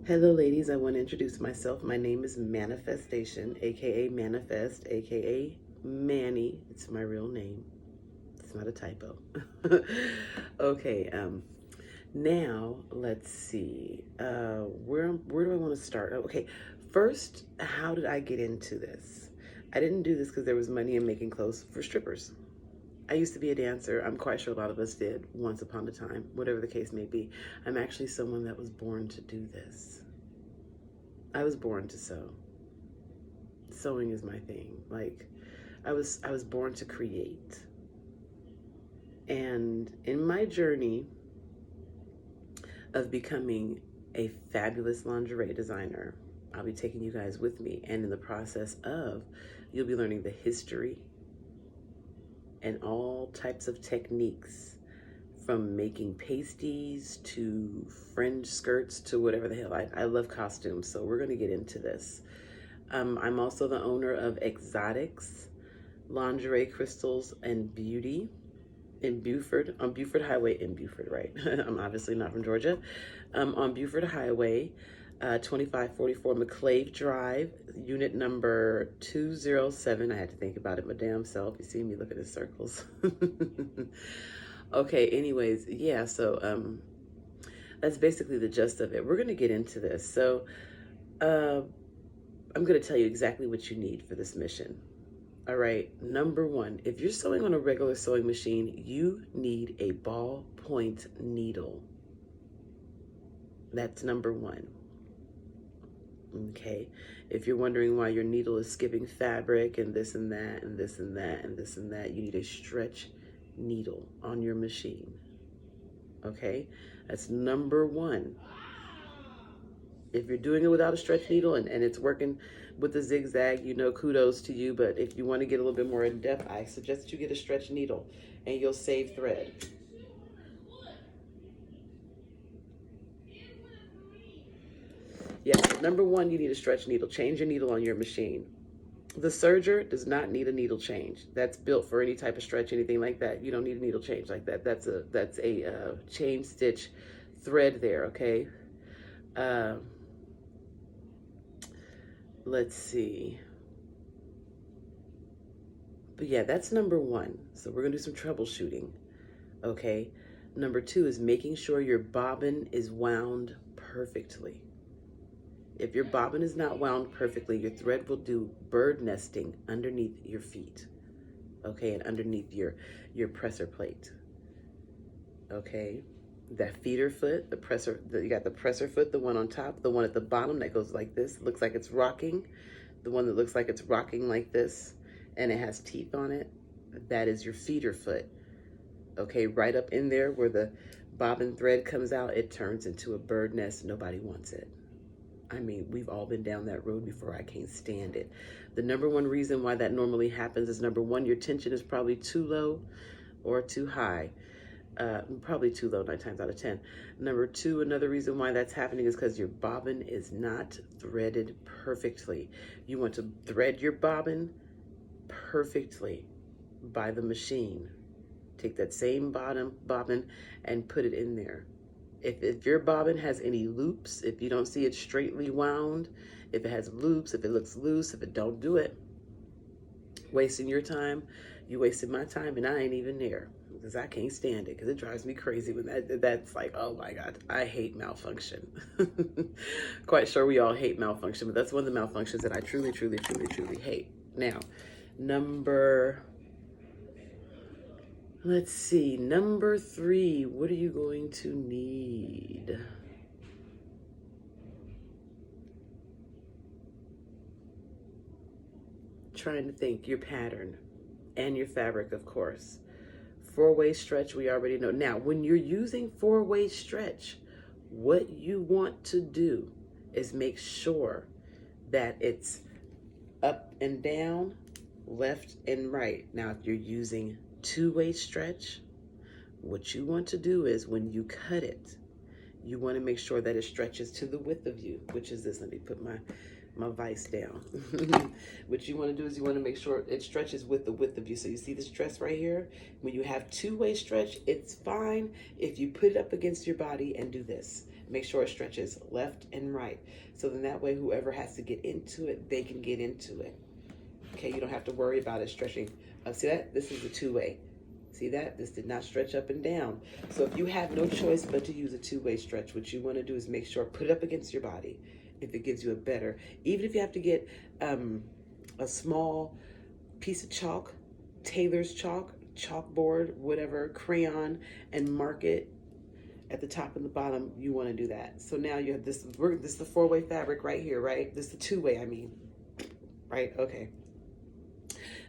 Hello, ladies. I want to introduce myself. My name is Manifestation, aka Manifest, aka Manny. It's my real name. It's not a typo. Okay. Now let's see. Where do I want to start? Okay. First, how did I get into this? I didn't do this because there was money in making clothes for strippers. I used to be a dancer. I'm quite sure a lot of us did once upon a time, whatever the case may be. I'm actually someone that was born to do this. I was born to sew. Sewing is my thing. Like I was born to create. And in my journey of becoming a fabulous lingerie designer, I'll be taking you guys with me, and in the process of, you'll be learning the history and all types of techniques, from making pasties to fringe skirts to whatever the hell. I love costumes, so we're going to get into this. I'm also the owner of Exotics, Lingerie, Crystals, and Beauty in Buford, on Buford Highway in Buford, right? I'm obviously not from Georgia. On Buford Highway, 2544 McClave Drive, unit number 207. I had to think about it my damn self. You see me looking in circles. Okay, anyways, yeah, so that's basically the gist of it. We're going to get into this. So I'm going to tell you exactly what you need for this mission. All right, number one, if you're sewing on a regular sewing machine, you need a ballpoint needle. That's number one. Okay, if you're wondering why your needle is skipping fabric and this and that and this and that and this and that, you need a stretch needle on your machine. Okay, that's number one. If you're doing it without a stretch needle and it's working with the zigzag, you know, kudos to you. But if you want to get a little bit more in depth, I suggest that you get a stretch needle and you'll save thread. Yes, number one, you need a stretch needle. Change your needle on your machine. The serger does not need a needle change. That's built for any type of stretch, anything like that. You don't need a needle change like that. That's a chain stitch thread there, okay? Let's see. But yeah, that's number one. So we're gonna do some troubleshooting, okay? Number two is making sure your bobbin is wound perfectly. If your bobbin is not wound perfectly, your thread will do bird nesting underneath your feet, okay, and underneath your presser plate, okay? That feeder foot, the presser, you got the presser foot, the one on top, the one at the bottom that goes like this, looks like it's rocking, the one that looks like it's rocking like this, and it has teeth on it, that is your feeder foot, okay? Right up in there where the bobbin thread comes out, it turns into a bird nest. Nobody wants it. I mean, we've all been down that road before. I can't stand it. The number one reason why that normally happens is, number one, your tension is probably too low or too high. Probably too low 9 times out of 10. Number two, another reason why that's happening is because your bobbin is not threaded perfectly. You want to thread your bobbin perfectly by the machine. Take that same bobbin and put it in there. If your bobbin has any loops, if you don't see it straightly wound, if it has loops, if it looks loose, if it don't do it, wasting your time, you wasted my time, and I ain't even there because I can't stand it because it drives me crazy when that's like, oh my God, I hate malfunction. Quite sure we all hate malfunction, but that's one of the malfunctions that I truly, truly, truly, truly hate. Now, let's see, number three, what are you going to need? Trying to think, your pattern and your fabric, of course. 4-way stretch, we already know. Now, when you're using 4-way stretch, what you want to do is make sure that it's up and down, left and right. Now, if you're using 2-way stretch, what you want to do is, when you cut it, you want to make sure that it stretches to the width of you, which is this. Let me put my vise down. What you want to do is you want to make sure it stretches with the width of you. So you see this dress right here? When you have 2-way stretch, it's fine if you put it up against your body and do this. make sure it stretches left and right. So then that way, whoever has to get into it, they can get into it. Okay, you don't have to worry about it stretching. See that? This is a two-way. See that? This did not stretch up and down. So if you have no choice but to use a two-way stretch, what you want to do is make sure, put it up against your body if it gives you a better, even if you have to get a small piece of chalk, Taylor's chalk, chalkboard, whatever, crayon, and mark it at the top and the bottom, you want to do that. So now you have this, this is the four-way fabric right here, right? This is the two-way, I mean, right? Okay.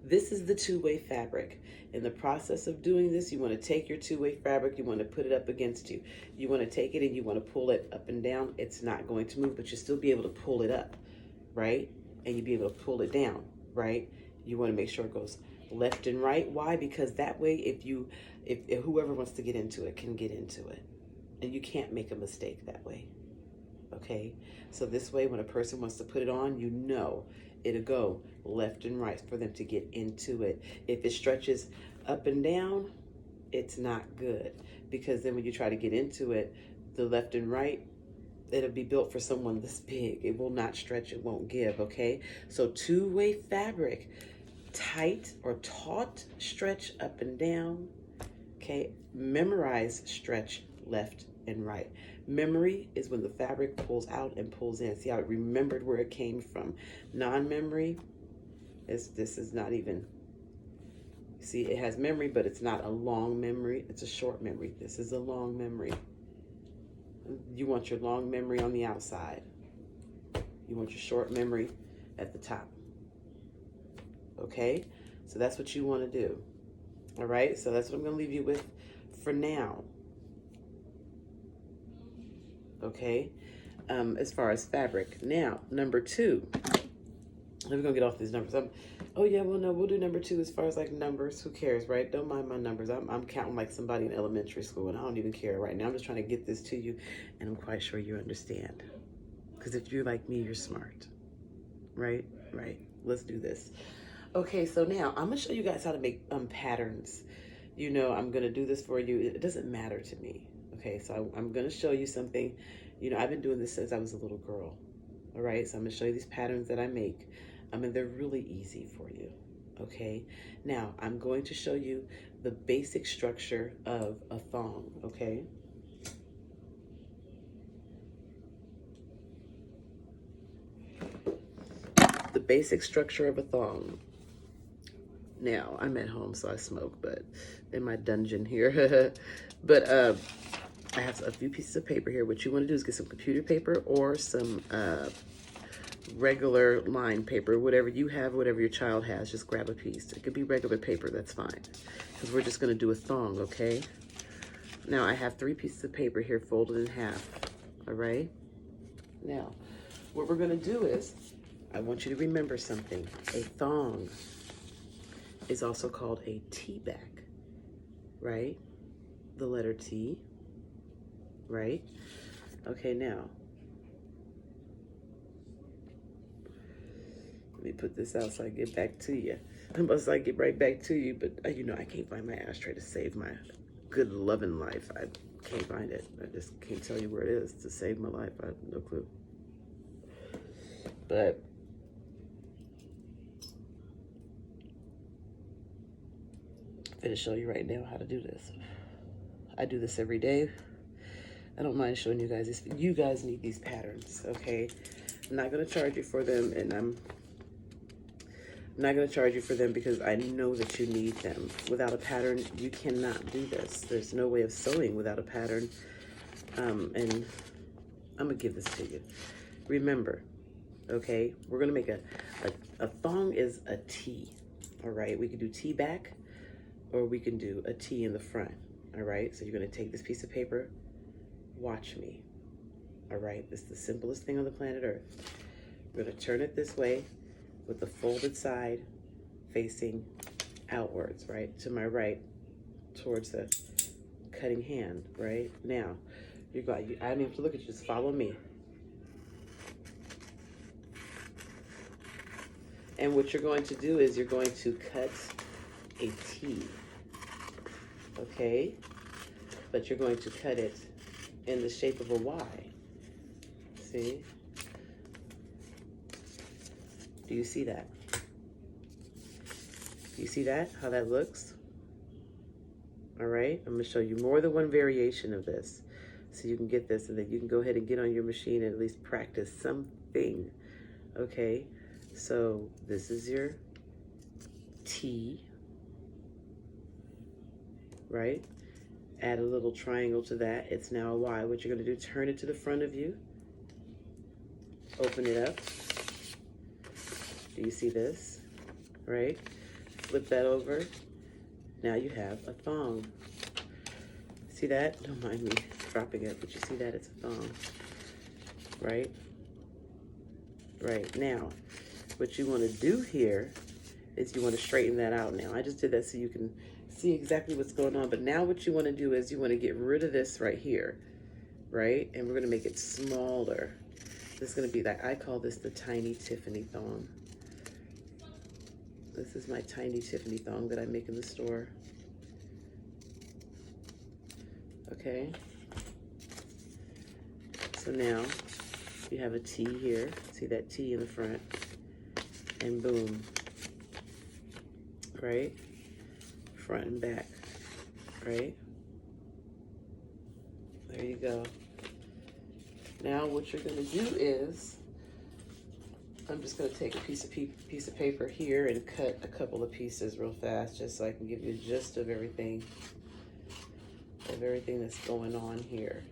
This is the two-way fabric. In the process of doing this, you want to take your two-way fabric, you want to put it up against you. You want to take it and you want to pull it up and down. It's not going to move, but you'll still be able to pull it up, right? And you'll be able to pull it down, right? You want to make sure it goes left and right. Why? Because that way, if whoever wants to get into it can get into it. And you can't make a mistake that way, okay? So this way, when a person wants to put it on, you know it'll go left and right for them to get into it. If it stretches up and down, it's not good, because then when you try to get into it, the left and right, it'll be built for someone this big. It will not stretch, it won't give, okay? So two-way fabric, tight or taut stretch up and down, okay? Memorize stretch left and right. Memory is when the fabric pulls out and pulls in. See how it remembered where it came from. Non-memory is, this is not even, see, it has memory, but it's not a long memory. It's a short memory. This is a long memory. You want your long memory on the outside. You want your short memory at the top. Okay? So that's what you want to do. All right? So that's what I'm going to leave you with for now. Okay, as far as fabric. Now, number two, we're gonna get off these numbers. Oh yeah, well no, we'll do number two as far as like numbers. Who cares, right? Don't mind my numbers. I'm counting like somebody in elementary school, and I don't even care right now. I'm just trying to get this to you, and I'm quite sure you understand. Because if you're like me, you're smart, right? Right. Let's do this. Okay, so now I'm gonna show you guys how to make patterns. You know, I'm gonna do this for you. It doesn't matter to me. Okay, so I'm going to show you something. You know, I've been doing this since I was a little girl. All right, so I'm going to show you these patterns that I make. I mean, they're really easy for you. Okay, now I'm going to show you the basic structure of a thong. Okay. The basic structure of a thong. Now, I'm at home, so I smoke, but in my dungeon here. But, I have a few pieces of paper here. What you want to do is get some computer paper or some regular line paper, whatever you have, whatever your child has, just grab a piece. It could be regular paper, that's fine. Because we're just going to do a thong, okay? Now, I have 3 pieces of paper here folded in half, all right? Now, what we're going to do is, I want you to remember something. A thong is also called a T-back, right? The letter T. Right? Okay, now, let me put this out so I get back to you. Unless I get right back to you, but you know, I can't find my ashtray to save my good loving life. I can't find it. I just can't tell you where it is to save my life. I have no clue. But I'm going to show you right now how to do this. I do this every day. I don't mind showing you guys this. You guys need these patterns, okay? I'm not going to charge you for them, and I'm not going to charge you for them because I know that you need them. Without a pattern, you cannot do this. There's no way of sewing without a pattern. And I'm going to give this to you. Remember, okay, we're going to make a thong is a T, all right? We can do T back, or we can do a T in the front, all right? So you're going to take this piece of paper. Watch me, all right? This is the simplest thing on the planet Earth. We're gonna turn it this way with the folded side facing outwards, right? To my right, towards the cutting hand, right? Now, I don't even have to look at you, just follow me. And what you're going to do is you're going to cut a T, okay? But you're going to cut it in the shape of a Y. See? Do you see that? Do you see that? How that looks? All right, I'm gonna show you more than one variation of this so you can get this, and then you can go ahead and get on your machine and at least practice something. Okay, so this is your T, right? Add a little triangle to that. It's now a Y. What you're gonna do, turn it to the front of you, open it up. Do you see this? Right? Flip that over. Now you have a thong. See that? Don't mind me dropping it, but you see that? It's a thong. Right? Right. Now, what you want to do here is you want to straighten that out now. I just did that so you can see exactly what's going on. But now what you want to do is you want to get rid of this right here. Right? And we're going to make it smaller. This is going to be like, I call this the tiny Tiffany thong. This is my tiny Tiffany thong that I make in the store. Okay. So now you have a T here. See that T in the front? And boom. Right? Front and back. Right? There you go. Now what you're going to do is, I'm just going to take a piece of paper here and cut a couple of pieces real fast just so I can give you a gist of everything that's going on here.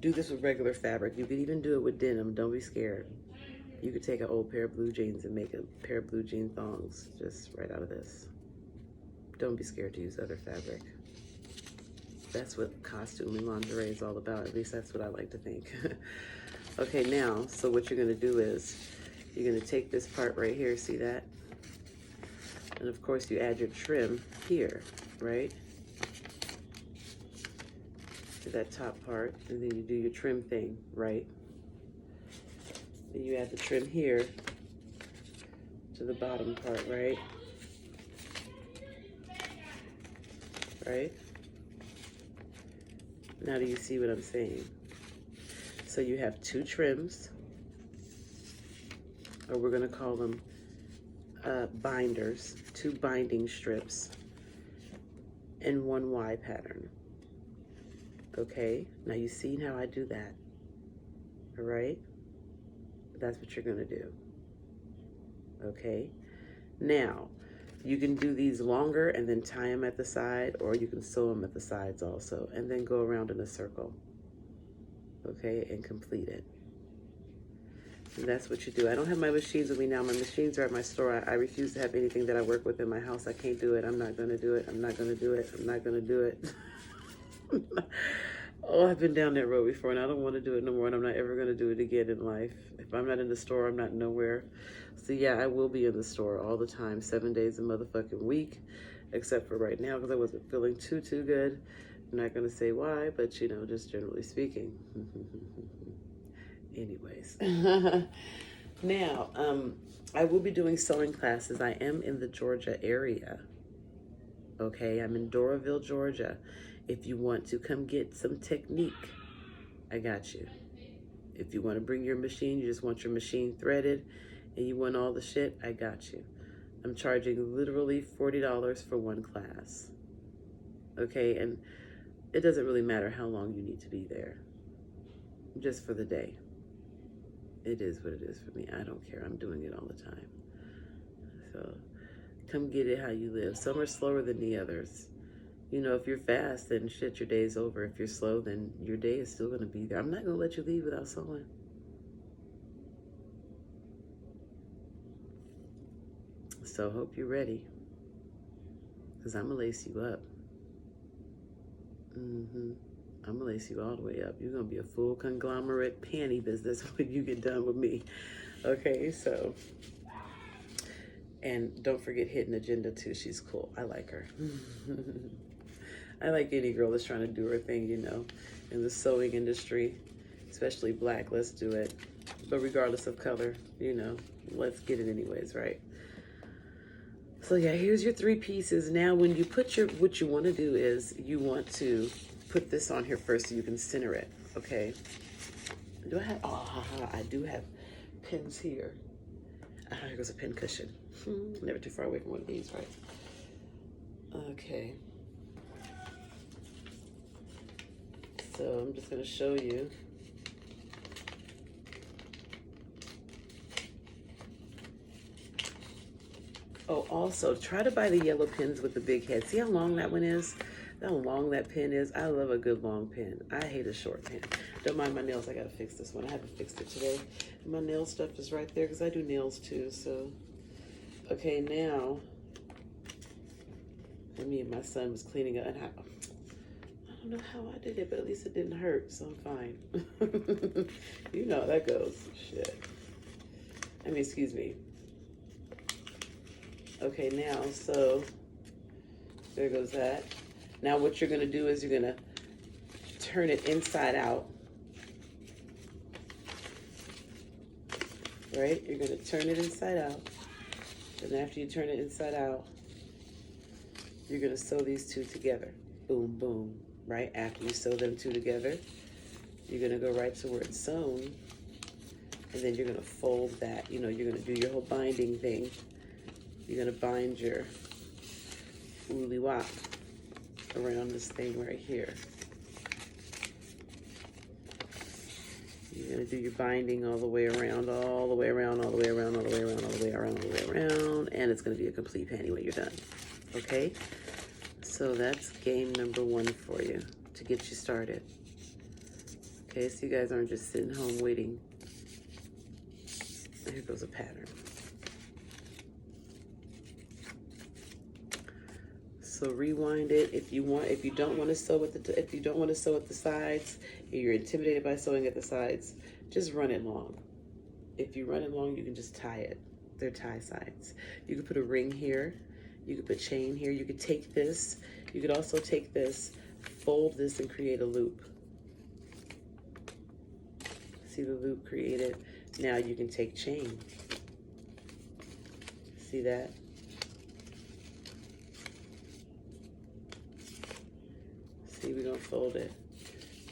Do this with regular fabric. You could even do it with denim. Don't be scared. You could take an old pair of blue jeans and make a pair of blue jean thongs just right out of this. Don't be scared to use other fabric. That's what costume and lingerie is all about. At least that's what I like to think. Okay, now, so what you're gonna do is, you're gonna take this part right here, see that? And of course you add your trim here, right? To that top part, and then you do your trim thing, right? Then you add the trim here to the bottom part, right? Right? Now do you see what I'm saying? So you have two trims, or we're gonna call them binders, two binding strips, and one Y pattern. Okay, now you see how I do that, all right? That's what you're gonna do, okay? Now, you can do these longer and then tie them at the side, or you can sew them at the sides also, and then go around in a circle, okay, and complete it. And that's what you do. I don't have my machines with me now. My machines are at my store. I refuse to have anything that I work with in my house. I can't do it. I'm not gonna do it. I'm not gonna do it. I'm not gonna do it. Oh, I've been down that road before, and I don't want to do it no more, and I'm not ever going to do it again in life. If I'm not in the store, I'm not nowhere. So yeah, I will be in the store all the time, 7 days a motherfucking week, except for right now because I wasn't feeling too good. I'm not going to say why, but you know, just generally speaking. Anyways. Now, I will be doing sewing classes. I am in the Georgia area. Okay, I'm in Doraville, Georgia. If you want to come get some technique, I got you. If you want to bring your machine, you just want your machine threaded, and you want all the shit, I got you. I'm charging literally $40 for one class. Okay, and it doesn't really matter how long you need to be there. Just for the day. It is what it is for me. I don't care. I'm doing it all the time. So come get it how you live. Some are slower than the others. You know, if you're fast, then shit, your day's over. If you're slow, then your day is still going to be there. I'm not going to let you leave without sewing. So hope you're ready, because I'm going to lace you up. I'm going to lace you all the way up. You're going to be a full conglomerate panty business when you get done with me. Okay, so, and don't forget Hidden Agenda too. She's cool. I like her. I like any girl that's trying to do her thing, you know, in the sewing industry, especially black. Let's do it. But regardless of color, you know, let's get it anyways, right? So yeah, here's your 3 pieces. Now when you put your, what you want to do is you want to put this on here first so you can center it, okay? Do I have, oh, I do have pins here. Here goes a pin cushion. Never too far away from one of these, right? Okay. So I'm just gonna show you. Oh, also try to buy the yellow pins with the big head. See how long that one is? How long that pin is? I love a good long pin. I hate a short pin. Don't mind my nails. I gotta fix this one. I haven't fixed it today. And my nail stuff is right there because I do nails too. So, okay, now, me and my son was cleaning up, and I don't know how I did it, but at least it didn't hurt, so I'm fine. You know how that goes. Shit. I mean, excuse me. Okay, now, so there goes that. Now what you're gonna do is you're gonna turn it inside out. Right? You're gonna turn it inside out. And after you turn it inside out, you're gonna sew these 2 together. Boom, boom. Right? After you sew them 2 together, you're gonna go right to where it's sewn. And then you're gonna fold that. You know, you're gonna do your whole binding thing. You're gonna bind your woolly wop around this thing right here. You're gonna do your binding all the way around, all the way around, all the way around, all the way around, all the way around, all the way around, and it's gonna be a complete panty when you're done. Okay? So that's game number 1 for you to get you started. Okay, so you guys aren't just sitting home waiting. Here goes a pattern. So rewind it if you want. If you don't want to sew at the sides, if you're intimidated by sewing at the sides, just run it long. If you run it long, you can just tie it. They're tie sides. You could put a ring here. You could put chain here. You could take this. You could also take this, fold this, and create a loop. See the loop created? Now you can take chain. See that? See, we're gonna fold it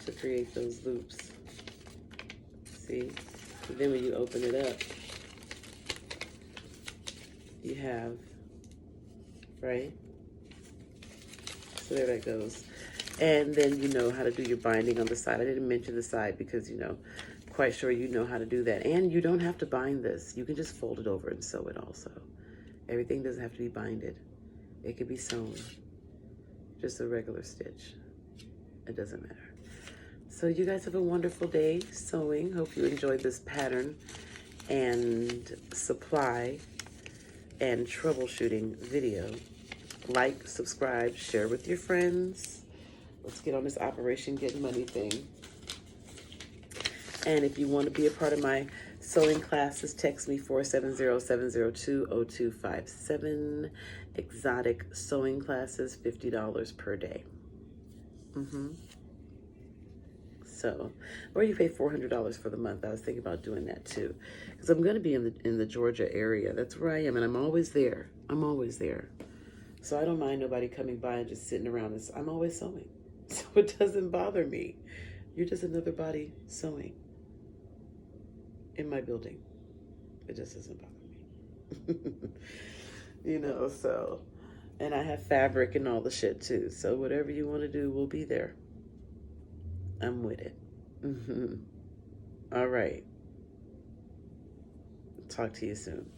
to create those loops. See? And then when you open it up, you have, right? So there that goes. And then you know how to do your binding on the side. I didn't mention the side because, you know, quite sure you know how to do that. And you don't have to bind this. You can just fold it over and sew it also. Everything doesn't have to be binded. It can be sewn. Just a regular stitch. It doesn't matter. So you guys have a wonderful day sewing. Hope you enjoyed this pattern and supply and troubleshooting video. Like, subscribe, share with your friends. Let's get on this Operation Get Money thing. And if you want to be a part of my sewing classes, text me 470-702-0257. Exotic sewing classes, $50 per day. So, or you pay $400 for the month. I was thinking about doing that too, because I'm going to be in the Georgia area. That's where I am, and I'm always there. I'm always there. So I don't mind nobody coming by and just sitting around. I'm always sewing, so it doesn't bother me. You're just another body sewing in my building. It just doesn't bother me. You know, so. And I have fabric and all the shit too. So whatever you want to do, we'll be there. I'm with it. All right. Talk to you soon.